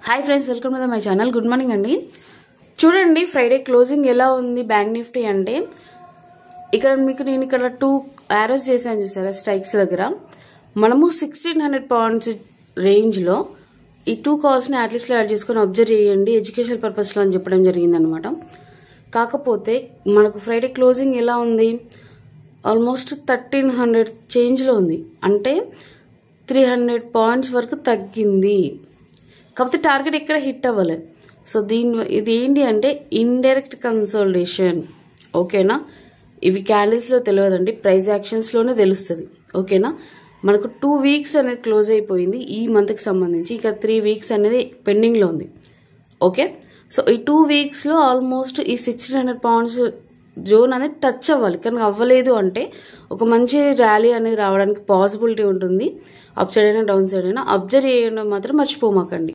Hi friends, welcome to my channel. Good morning అండి. చూడండి Friday closing ఎలా ఉంది బ్యాంక్ నిఫ్టీ అంటే, ఇక్కడ మీకు నేను ఇక్కడ 2 యారోస్ చేశాను చూసారా స్ట్రైక్స్ దగ్గర. మనము 1600 పాయింట్స్ రేంజ్లో ఈ 2 కాల్స్ని అట్లీస్ట్లో యాడ్ చేసుకొని అబ్జర్వ్ చేయండి ఎడ్యుకేషన్ పర్పస్లో అని చెప్పడం జరిగింది అనమాట. కాకపోతే మనకు ఫ్రైడే క్లోజింగ్ ఎలా ఉంది, ఆల్మోస్ట్ 1300 చేంజ్లో ఉంది, అంటే 300 పాయింట్స్ వరకు తగ్గింది. కాకపోతే టార్గెట్ ఎక్కడ హిట్ అవ్వలేదు. సో ఇది ఏంటి అంటే ఇండైరెక్ట్ కన్సోలిడేషన్. ఓకేనా, ఇవి క్యాండిల్స్లో తెలియదండి, ప్రైస్ యాక్షన్స్లోనే తెలుస్తుంది. ఓకేనా, మనకు 2 వీక్స్ అనేది క్లోజ్ అయిపోయింది ఈ మంత్కి సంబంధించి, ఇక 3 వీక్స్ అనేది పెండింగ్లో ఉంది. ఓకే, సో ఈ 2 వీక్స్లో ఆల్మోస్ట్ ఈ 1600 పాయింట్స్ జోన్ అనేది టచ్ అవ్వాలి, కానీ అవ్వలేదు అంటే ఒక మంచి ర్యాలీ అనేది రావడానికి పాసిబిలిటీ ఉంటుంది. అప్ సైడ్ అయినా డౌన్ సైడ్ అయినా అబ్జర్వ్ చేయడం మాత్రం మర్చిపోమాకండి.